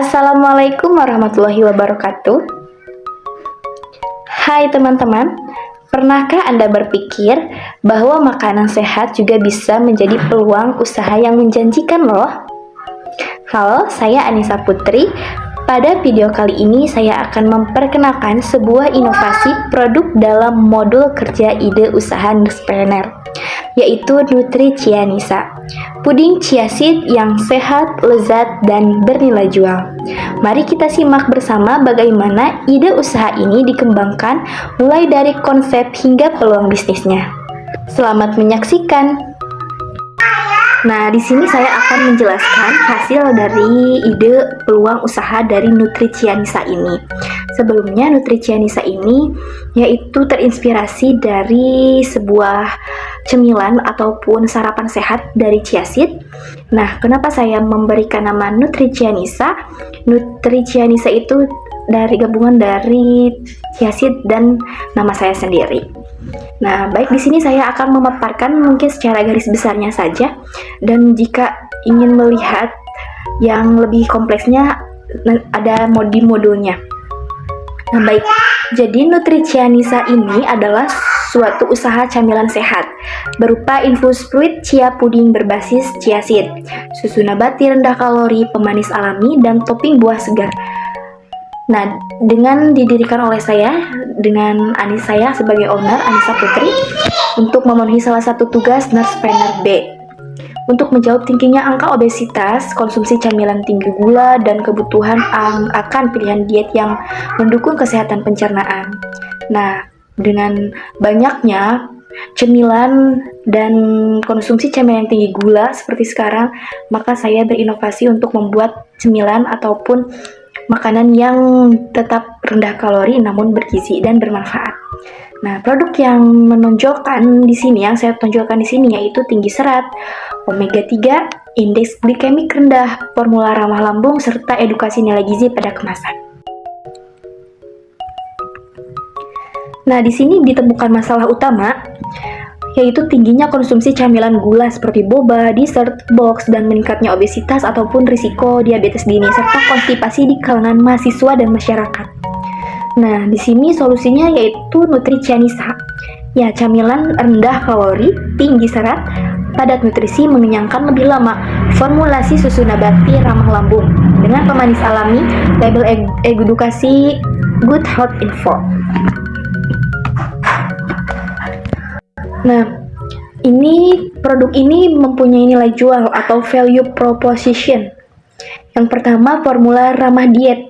Assalamualaikum warahmatullahi wabarakatuh. Hai teman-teman, pernahkah Anda berpikir bahwa makanan sehat juga bisa menjadi peluang usaha yang menjanjikan loh? Halo, saya Anissa Putri. Pada video kali ini saya akan memperkenalkan sebuah inovasi produk dalam modul kerja ide usaha Nurspreneur, yaitu Nutri Chia Nisa, puding chia seed yang sehat, lezat, dan bernilai jual. Mari kita simak bersama bagaimana ide usaha ini dikembangkan mulai dari konsep hingga peluang bisnisnya. Selamat menyaksikan. Nah, di sini saya akan menjelaskan hasil dari ide peluang usaha dari Nutri Chia Nisa ini. Sebelumnya, Nutri Chia Nisa ini yaitu terinspirasi dari sebuah cemilan ataupun sarapan sehat dari chia seed. Nah, kenapa saya memberikan nama Nutri Chia Nisa? Nutri Chia Nisa itu dari gabungan dari chia seed dan nama saya sendiri. Nah, baik, di sini saya akan memaparkan mungkin secara garis besarnya saja, dan jika ingin melihat yang lebih kompleksnya ada modulnya. Nah, baik, jadi Nutri Chia Nisa ini adalah suatu usaha camilan sehat berupa infus fruit chia puding berbasis chia seed, susu nabati rendah kalori, pemanis alami, dan topping buah segar. Nah, dengan didirikan oleh saya, dengan saya sebagai owner, Anissa Putri, untuk memenuhi salah satu tugas Nurspreneur B, untuk menjawab tingginya angka obesitas, konsumsi camilan tinggi gula, dan kebutuhan akan pilihan diet yang mendukung kesehatan pencernaan. Nah, dengan banyaknya cemilan dan konsumsi camilan tinggi gula seperti sekarang, maka saya berinovasi untuk membuat cemilan ataupun makanan yang tetap rendah kalori namun bergizi dan bermanfaat. Nah, produk yang menonjolkan di sini, yang saya tonjolkan di sini, yaitu tinggi serat, omega 3, indeks glikemik rendah, formula ramah lambung, serta edukasi nilai gizi pada kemasan. Nah, di sini ditemukan masalah utama, yaitu tingginya konsumsi camilan gula seperti boba, dessert, box, dan meningkatnya obesitas ataupun risiko diabetes dini, serta konstipasi di kalangan mahasiswa dan masyarakat. Nah, di sini solusinya yaitu Nutri Chia Nisa. Ya, camilan rendah kalori, tinggi serat, padat nutrisi, mengenyangkan lebih lama, formulasi susu nabati ramah lambung, dengan pemanis alami, label edukasi Good Health Info. Nah, produk ini mempunyai nilai jual atau value proposition. Yang pertama, formula ramah diet,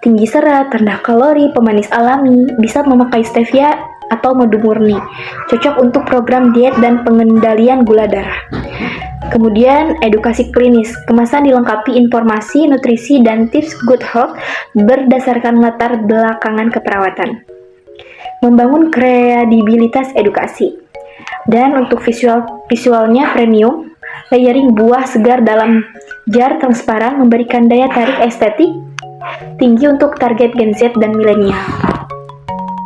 tinggi serat, rendah kalori, pemanis alami, bisa memakai stevia atau madu murni, cocok untuk program diet dan pengendalian gula darah. Kemudian, edukasi klinis, kemasan dilengkapi informasi, nutrisi, dan tips good health berdasarkan latar belakangan keperawatan. Membangun kredibilitas edukasi. Dan untuk visualnya premium, layering buah segar dalam jar transparan memberikan daya tarik estetik tinggi untuk target Gen Z dan milenial.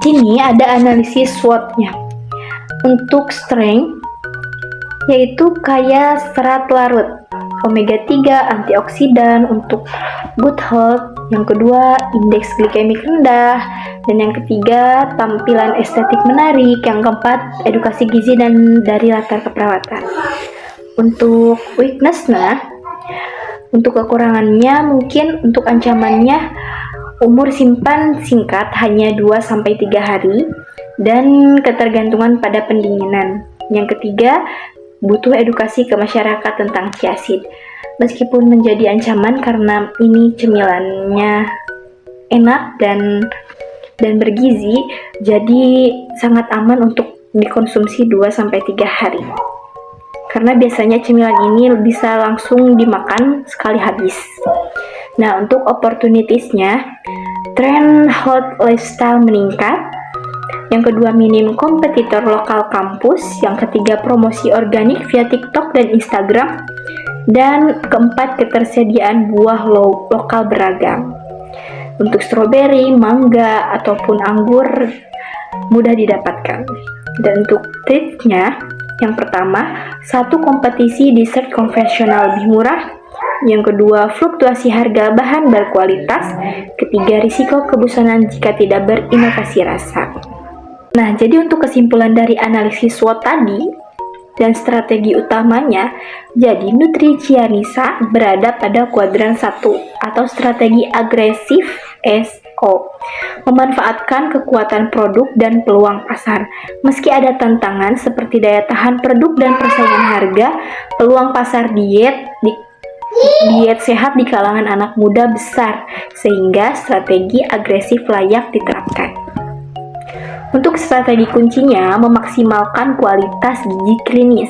Sini ada analisis SWOT-nya. Untuk strength, yaitu kaya serat larut, omega 3, antioksidan, untuk good health. Yang kedua, indeks glikemik rendah, dan yang ketiga, tampilan estetik menarik. Yang keempat, edukasi gizi dan dari latar keperawatan. Untuk weakness-nya, untuk kekurangannya mungkin untuk ancamannya, umur simpan singkat hanya 2-3 hari, dan ketergantungan pada pendinginan. Yang ketiga, butuh edukasi ke masyarakat tentang chia seed. Meskipun menjadi ancaman karena ini cemilannya enak dan bergizi, jadi sangat aman untuk dikonsumsi 2-3 hari. Karena biasanya cemilan ini bisa langsung dimakan sekali habis. Nah, untuk opportunities-nya, tren hot lifestyle meningkat. Yang kedua, minim kompetitor lokal kampus. Yang ketiga, promosi organik via TikTok dan Instagram. Dan keempat, ketersediaan buah lokal beragam. Untuk stroberi, mangga, ataupun anggur mudah didapatkan. Dan untuk triknya, yang pertama, satu kompetisi dessert konvensional lebih murah, Yang kedua, fluktuasi harga bahan berkualitas. Ketiga, risiko kebosanan jika tidak berinovasi rasa. Nah, jadi untuk kesimpulan dari analisis SWOT tadi dan strategi utamanya, jadi Nutricianisa berada pada kuadran 1 atau strategi agresif SO, memanfaatkan kekuatan produk dan peluang pasar. Meski ada tantangan seperti daya tahan produk dan persaingan harga, peluang pasar diet sehat di kalangan anak muda besar, sehingga strategi agresif layak diterapkan. Untuk strategi kuncinya, memaksimalkan kualitas gizi klinis,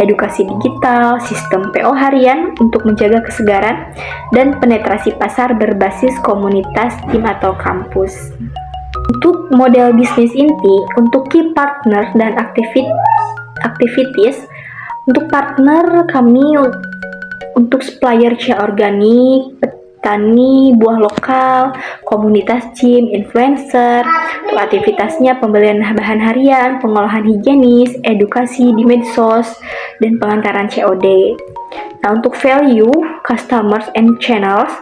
edukasi digital, sistem PO harian untuk menjaga kesegaran, dan penetrasi pasar berbasis komunitas tim atau kampus. Untuk model bisnis inti, untuk key partner dan activities, untuk partner kami untuk supplier cia organik, petani, buah lokal, komunitas gym, influencer. Untuk aktivitasnya pembelian bahan harian, pengolahan higienis, edukasi di medsos, dan pengantaran COD. Nah, untuk value, customers and channels,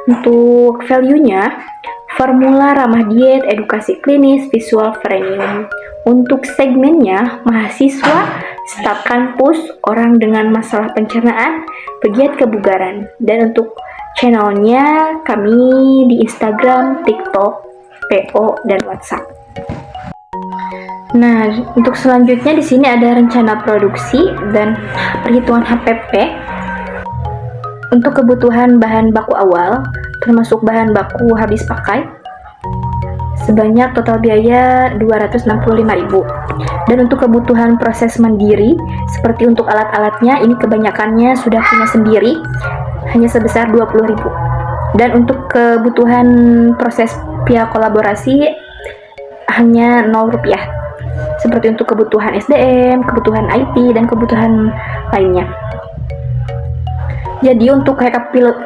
untuk value-nya, formula ramah diet, edukasi klinis, visual premium. Untuk segmennya, mahasiswa, staf kampus, orang dengan masalah pencernaan, pegiat kebugaran. Dan untuk channelnya, kami di Instagram, TikTok, PO, dan WhatsApp. Nah, untuk selanjutnya di sini ada rencana produksi dan perhitungan HPP. Untuk kebutuhan bahan baku awal, termasuk bahan baku habis pakai, sebanyak total biaya 265.000. Dan untuk kebutuhan proses mandiri, seperti untuk alat-alatnya, ini kebanyakannya sudah punya sendiri, hanya sebesar 20.000. Dan untuk kebutuhan proses pihak kolaborasi hanya 0 rupiah, seperti untuk kebutuhan SDM, kebutuhan IT, dan kebutuhan lainnya. Jadi untuk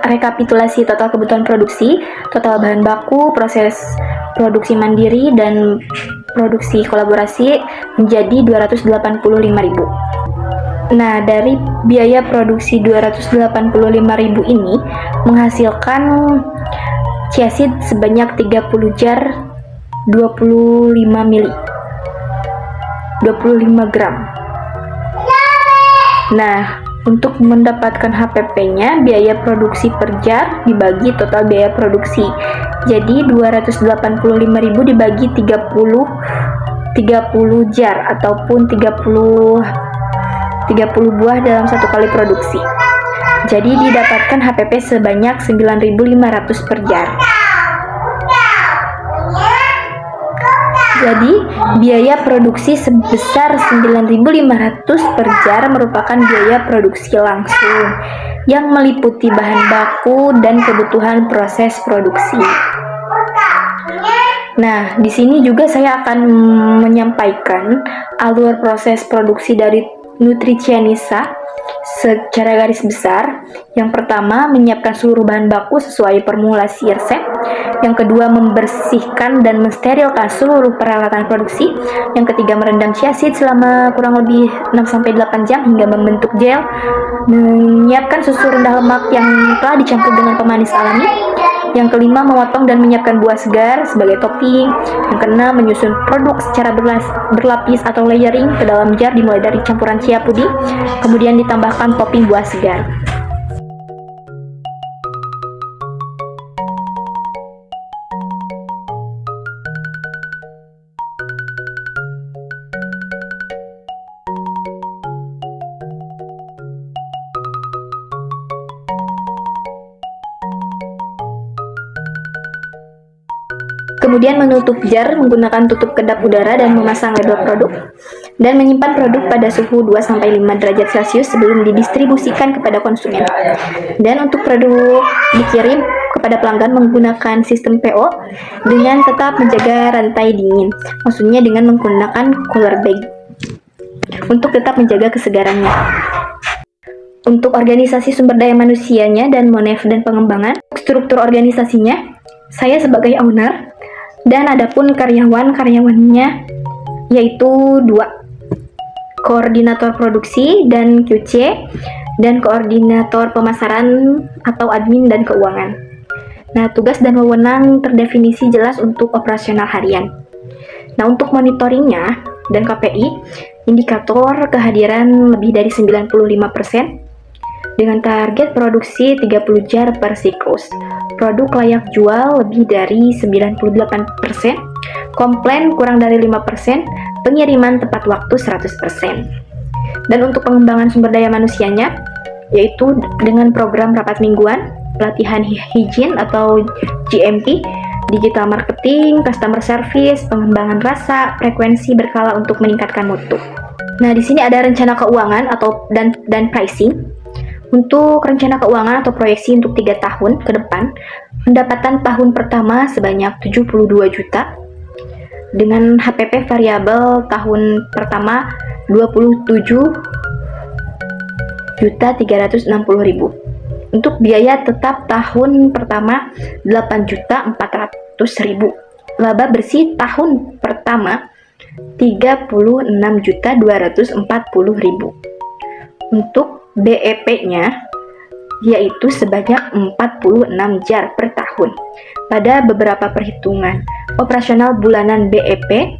rekapitulasi total kebutuhan produksi, total bahan baku, proses produksi mandiri, dan produksi kolaborasi menjadi 285.000. Nah, dari biaya produksi 285.000 ini menghasilkan chiaseed sebanyak 30 jar 25 gram. Nah, untuk mendapatkan HPP-nya, biaya produksi per jar dibagi total biaya produksi. Jadi 285.000 dibagi 30 jar ataupun 30 buah dalam satu kali produksi. Jadi didapatkan HPP sebanyak 9.500 per jar. Jadi biaya produksi sebesar 9.500 per jar merupakan biaya produksi langsung yang meliputi bahan baku dan kebutuhan proses produksi. Nah, di sini juga saya akan menyampaikan alur proses produksi dari Nutricianisa secara garis besar. Yang pertama, menyiapkan seluruh bahan baku sesuai formulasi resep. Yang kedua, membersihkan dan mensterilkan seluruh peralatan produksi. Yang ketiga, merendam chiaseed selama kurang lebih 6-8 jam hingga membentuk gel. Menyiapkan susu rendah lemak yang telah dicampur dengan pemanis alami. Yang kelima, memotong dan menyiapkan buah segar sebagai topping. Yang keenam, menyusun produk secara berlapis atau layering ke dalam jar dimulai dari campuran chia puding, kemudian ditambahkan topping buah segar. Kemudian menutup jar menggunakan tutup kedap udara dan memasang label produk, dan menyimpan produk pada suhu 2-5 derajat Celcius sebelum didistribusikan kepada konsumen. Dan untuk produk dikirim kepada pelanggan menggunakan sistem PO dengan tetap menjaga rantai dingin, maksudnya dengan menggunakan cooler bag untuk tetap menjaga kesegarannya. Untuk organisasi sumber daya manusianya dan Monef dan pengembangan, struktur organisasinya, saya sebagai owner, dan adapun karyawannya yaitu 2, koordinator produksi dan QC, dan koordinator pemasaran atau admin dan keuangan. Nah, tugas dan wewenang terdefinisi jelas untuk operasional harian. Nah, untuk monitoringnya dan KPI, indikator kehadiran lebih dari 95%, dengan target produksi 30 jar per siklus. Produk layak jual lebih dari 98%, komplain kurang dari 5%, pengiriman tepat waktu 100%. Dan untuk pengembangan sumber daya manusianya, yaitu dengan program rapat mingguan, pelatihan hijin atau GMP, digital marketing, customer service, pengembangan rasa, frekuensi berkala untuk meningkatkan mutu. Nah, di sini ada rencana keuangan dan pricing. Untuk rencana keuangan atau proyeksi untuk 3 tahun ke depan, pendapatan tahun pertama sebanyak 72 juta, dengan HPP variabel tahun pertama 27.360.000. Untuk biaya tetap tahun pertama 8.400.000. Laba bersih tahun pertama 36.240.000. Untuk BEP-nya yaitu sebanyak 46 jar per tahun. Pada beberapa perhitungan, operasional bulanan BEP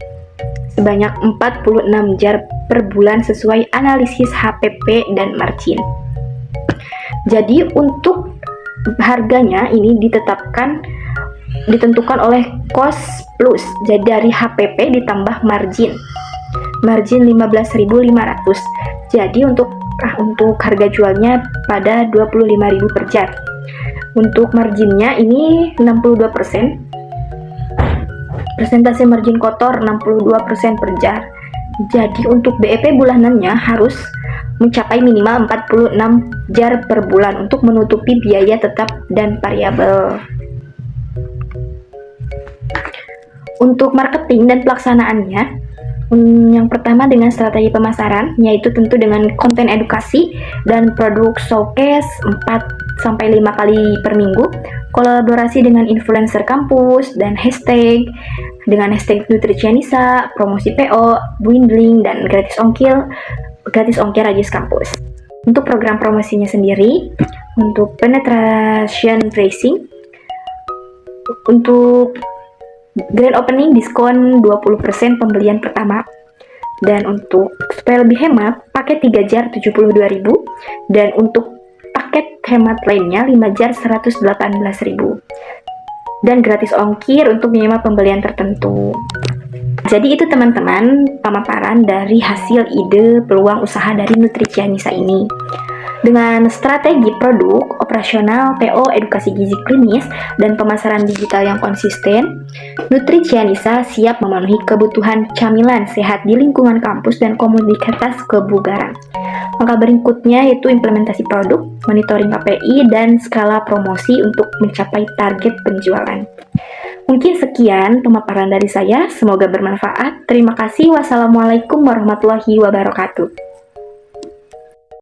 sebanyak 46 jar per bulan sesuai analisis HPP dan margin. Jadi untuk harganya ini ditentukan oleh cost plus, jadi dari HPP ditambah margin 15.500. Jadi untuk harga jualnya pada 25.000 per jar. Untuk marginnya ini 62%. Persentase margin kotor 62% per jar. Jadi untuk BEP bulanannya harus mencapai minimal 46 jar per bulan untuk menutupi biaya tetap dan variabel. Untuk marketing dan pelaksanaannya, yang pertama dengan strategi pemasaran, yaitu tentu dengan konten edukasi dan produk showcase 4-5 kali per minggu, kolaborasi dengan influencer kampus dan hashtag dengan hashtag Nutritianisa, promosi PO, bundling, dan gratis ongkir Radius Kampus. Untuk program promosinya sendiri, untuk penetration tracing, untuk grand opening diskon 20% pembelian pertama. Dan untuk supaya lebih hemat, paket 3 jar 72.000, dan untuk paket hemat lainnya 5 jar 118.000. Dan gratis ongkir untuk minimal pembelian tertentu. Jadi itu teman-teman pemaparan dari hasil ide peluang usaha dari Nutritianisa ini. Dengan strategi produk, operasional, PO, edukasi gizi klinis, dan pemasaran digital yang konsisten, Nutritianisa siap memenuhi kebutuhan camilan sehat di lingkungan kampus dan komunitas kebugaran. Maka berikutnya yaitu implementasi produk, monitoring KPI, dan skala promosi untuk mencapai target penjualan. Mungkin sekian pemaparan dari saya, semoga bermanfaat. Terima kasih. Wassalamualaikum warahmatullahi wabarakatuh.